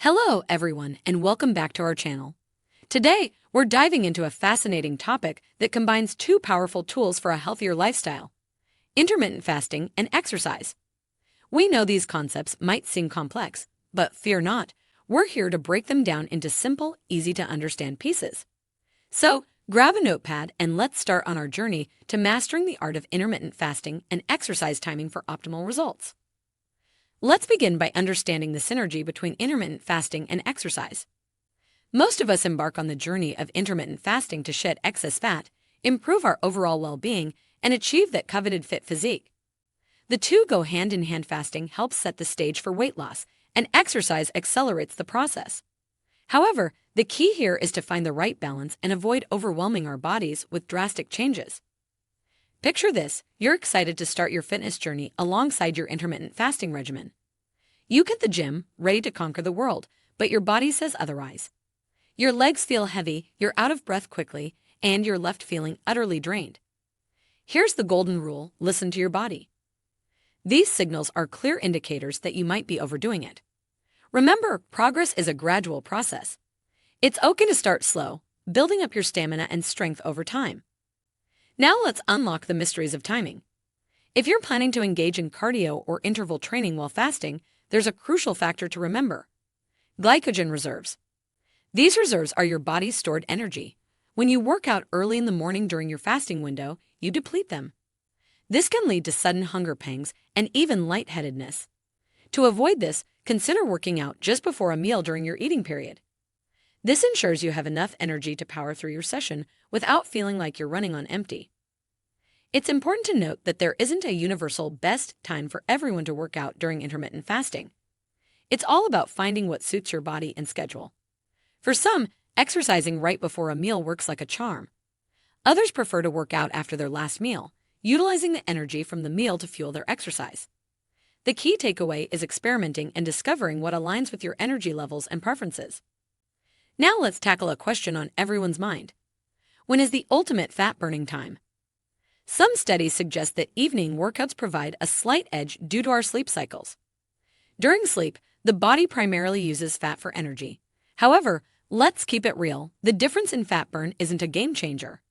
Hello, everyone, and welcome back to our channel. Today, we're diving into a fascinating topic that combines two powerful tools for a healthier lifestyle: intermittent fasting and exercise. We know these concepts might seem complex, but fear not, we're here to break them down into simple, easy-to-understand pieces. So, grab a notepad and let's start on our journey to mastering the art of intermittent fasting and exercise timing for optimal results. Let's begin by understanding the synergy between intermittent fasting and exercise. Most of us embark on the journey of intermittent fasting to shed excess fat, improve our overall well-being, and achieve that coveted fit physique. The two go hand in hand. Fasting helps set the stage for weight loss, and exercise accelerates the process. However, the key here is to find the right balance and avoid overwhelming our bodies with drastic changes. Picture this: you're excited to start your fitness journey alongside your intermittent fasting regimen. You get the gym, ready to conquer the world, but your body says otherwise. Your legs feel heavy, you're out of breath quickly, and you're left feeling utterly drained. Here's the golden rule: listen to your body. These signals are clear indicators that you might be overdoing it. Remember, progress is a gradual process. It's okay to start slow, building up your stamina and strength over time. Now let's unlock the mysteries of timing. If you're planning to engage in cardio or interval training while fasting, there's a crucial factor to remember: glycogen reserves. These reserves are your body's stored energy. When you work out early in the morning during your fasting window, you deplete them. This can lead to sudden hunger pangs and even lightheadedness. To avoid this, consider working out just before a meal during your eating period. This ensures you have enough energy to power through your session without feeling like you're running on empty. It's important to note that there isn't a universal best time for everyone to work out during intermittent fasting. It's all about finding what suits your body and schedule. For some, exercising right before a meal works like a charm. Others prefer to work out after their last meal, utilizing the energy from the meal to fuel their exercise. The key takeaway is experimenting and discovering what aligns with your energy levels and preferences. Now let's tackle a question on everyone's mind. When is the ultimate fat-burning time? Some studies suggest that evening workouts provide a slight edge due to our sleep cycles. During sleep, the body primarily uses fat for energy. However, let's keep it real: the difference in fat burn isn't a game changer.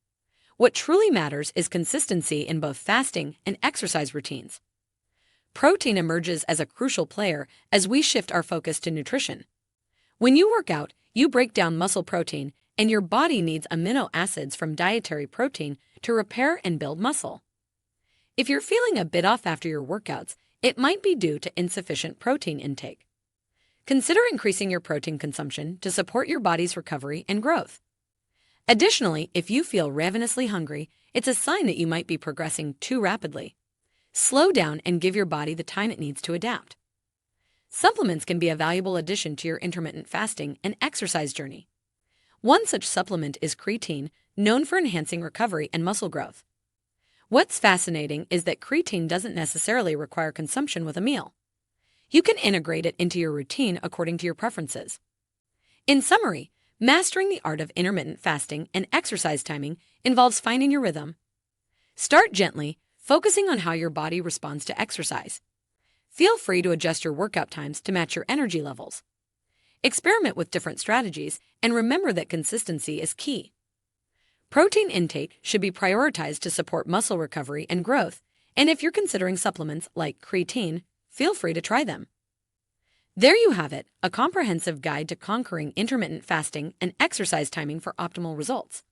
What truly matters is consistency in both fasting and exercise routines. Protein emerges as a crucial player as we shift our focus to nutrition. When you work out, you break down muscle protein, and your body needs amino acids from dietary protein to repair and build muscle. If you're feeling a bit off after your workouts, it might be due to insufficient protein intake. Consider increasing your protein consumption to support your body's recovery and growth. Additionally, if you feel ravenously hungry, it's a sign that you might be progressing too rapidly. Slow down and give your body the time it needs to adapt. Supplements can be a valuable addition to your intermittent fasting and exercise journey. One such supplement is creatine, known for enhancing recovery and muscle growth. What's fascinating is that creatine doesn't necessarily require consumption with a meal. You can integrate it into your routine according to your preferences. In summary, mastering the art of intermittent fasting and exercise timing involves finding your rhythm. Start gently, focusing on how your body responds to exercise. Feel free to adjust your workout times to match your energy levels. Experiment with different strategies, and remember that consistency is key. Protein intake should be prioritized to support muscle recovery and growth, and if you're considering supplements like creatine, feel free to try them. There you have it, a comprehensive guide to conquering intermittent fasting and exercise timing for optimal results.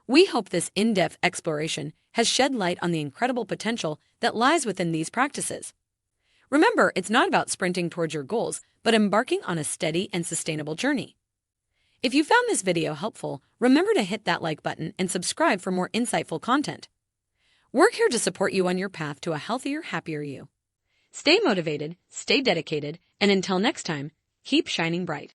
We hope this in-depth exploration has shed light on the incredible potential that lies within these practices. Remember, it's not about sprinting towards your goals, but embarking on a steady and sustainable journey. If you found this video helpful, remember to hit that like button and subscribe for more insightful content. We're here to support you on your path to a healthier, happier you. Stay motivated, stay dedicated, and until next time, keep shining bright.